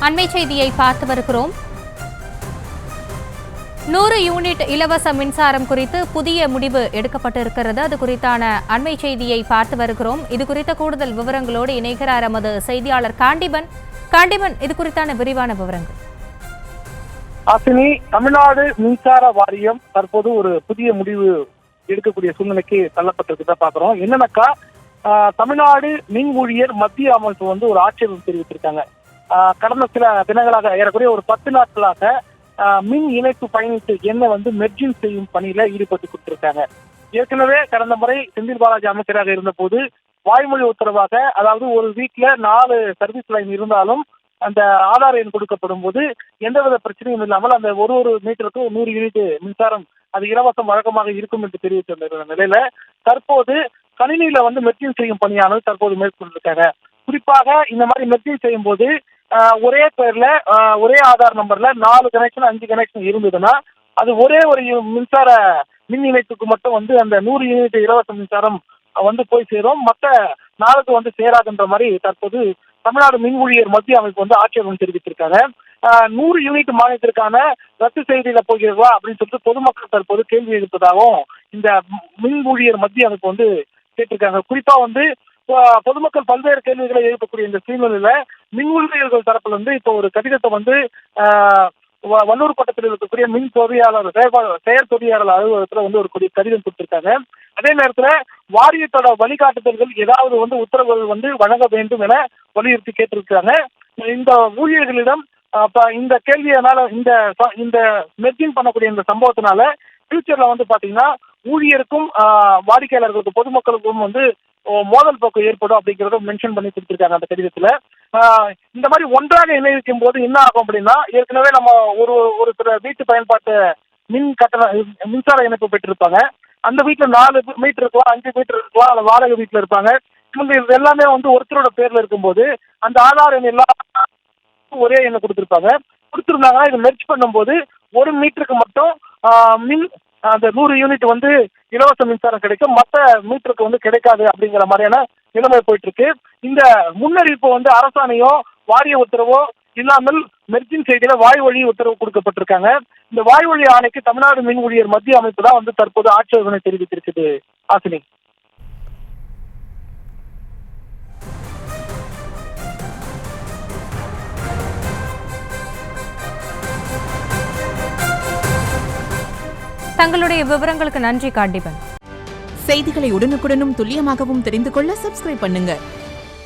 அண்மை செய்தியை பார்த்து வருகிறோம். 100 யூனிட் இலவச மின்சாரம் குறித்து புதிய முடிவு எடுக்கப்பட்டிருக்கிறது. அது குறித்தான அண்மை செய்தியை பார்த்து வருகிறோம். இது குறித்த கூடுதல் விவரங்களோடு இணைகிறார் எமது செய்தியாளர் காண்டிபன். இது குறித்தான விரிவான விவரங்கள். தமிழ்நாடு மின்சார வாரியம் தற்போது ஒரு புதிய முடிவு எடுக்கக்கூடிய சூழ்நிலைக்கு தள்ளப்பட்டிருக்கிறத பாக்குறோம். என்னன்னாக்கா, தமிழ்நாடு மின் ஊழியர் மத்திய அமைப்பு ஒரு ஆட்சேபம் தெரிவித்திருக்காங்க. கடந்த சில தினங்களாக, ஏறக்குறைய ஒரு 10 நாட்களாக மின் இணைப்பு பயணித்து என்ன மெர்ஜிங் செய்யும் பணியில ஈடுபட்டு கொடுத்திருக்காங்க. ஏற்கனவே கடந்த முறை செந்தில் பாலாஜி அமைச்சராக இருந்த போது வாய்மொழி உத்தரவாக, அதாவது ஒரு வீட்டுல 4 சர்வீஸ் லைன் இருந்தாலும் அந்த ஆதார் எண் கொடுக்கப்படும் போது எந்தவித பிரச்சனையும் இல்லாமல் அந்த ஒரு மீட்டருக்கு 100 யூனிட் மின்சாரம் அது இலவசம் வழக்கமாக இருக்கும் என்று தெரிவித்திருந்த நிலையில தற்போது கணினியில மெர்ஜிங் செய்யும் பணியானது தற்போது மேற்கொண்டிருக்காங்க. குறிப்பாக இந்த மாதிரி மெர்ஜிங் செய்யும் போது ஒரே பேர்ல ஒரே ஆதார் நம்பர்ல 4 கனெக்ஷன் 5 கனெக்ஷன் இருந்ததுன்னா அது ஒரே ஒரு மின்சார மின் இணைப்புக்கு மட்டும் அந்த 100 யூனிட் இலவச மின்சாரம் போய் சேரும், மற்ற 4க்கு சேராதுன்ற மாதிரி தற்போது தமிழ்நாடு மின் ஊழியர் மத்திய அமைப்பு ஆட்சேபம் தெரிவித்திருக்காங்க. 100 யூனிட் மானியத்திற்கான ரத்து செய்தியில போகிறதா அப்படின்னு சொல்லிட்டு பொதுமக்கள் தற்போது கேள்வி எழுப்பதாகவும் இந்த மின் ஊழியர் மத்திய அமைப்பு கேட்டிருக்காங்க. குறிப்பா பொதுமக்கள் பல்வேறு கேள்விகளை எழுப்பக்கூடிய இந்த சூழ்நிலையில மின் ஊழியர்கள் தரப்புல இப்போ ஒரு கடிதத்தை வல்லூர் கோட்டத்தில் இருக்கக்கூடிய மின் பொறியாளர் செயல் பொறியாளர் அலுவலகத்துல ஒரு கடிதம் கொடுத்திருக்காங்க. அதே நேரத்துல வாரியத்தோட வழிகாட்டுதல்கள் ஏதாவது உத்தரவுகள் வழங்க வேண்டும் என வலியுறுத்தி கேட்டிருக்காங்க. இந்த ஊழியர்களிடம் இந்த கேள்வியினால இந்த மெர்ஜிங் பண்ணக்கூடிய இந்த சம்பவத்தினால ஃபியூச்சர்ல பாத்தீங்கன்னா ஊழியருக்கும் வாடிக்கையாளர்களுக்கும் பொதுமக்களுக்கும் மோதல் போக்கு ஏற்படும் அப்படிங்கறத மென்ஷன் பண்ணி கொடுத்திருக்காங்க அந்த கடிதத்துல. இந்த மாதிரி ஒன்றாக இணைக்கும் போது என்ன ஆகும் அப்படின்னா, ஏற்கனவே நம்ம ஒரு சில வீட்டு பயன்பாட்டு மின்சார இணைப்பு பெற்றிருப்பாங்க. அந்த வீட்டுல 4 மீட்டர் இருக்கலாம், 5 மீட்டர் இருக்கலாம், அந்த வாடகை வீட்டுல இருப்பாங்க. இவங்க இது எல்லாமே ஒருத்தரோட பேர்ல இருக்கும்போது அந்த ஆதார் எண் எல்லாம் ஒரே எண்ணை கொடுத்திருந்தாங்கன்னா இது மெர்ஜ் பண்ணும்போது 1 மீட்டருக்கு மட்டும் அந்த 100 யூனிட் இலவச மின்சாரம் கிடைக்கும், மற்ற மீட்டருக்கு கிடைக்காது அப்படிங்கிற மாதிரியான நிலைமை போயிட்டு இருக்கு. இந்த முன்னறிவிப்பு அரசாணையோ வாரிய உத்தரவோ இல்லாமல் மெர்ஜிங் செய்தியில வாய்வழி உத்தரவு கொடுக்கப்பட்டிருக்காங்க. இந்த வாய்வழி ஆணைக்கு தமிழ்நாடு மின் ஊழியர் மத்திய அமைப்பு தான் தற்போது ஆட்சேபனை தெரிவித்திருக்குது. ஆசினி, தங்களுடைய விவரங்களுக்கு நன்றி காண்டிபன். செய்திகளை உடனுக்குடனும் துல்லியமாகவும் தெரிந்து கொள்ள சப்ஸ்கிரைப் பண்ணுங்க.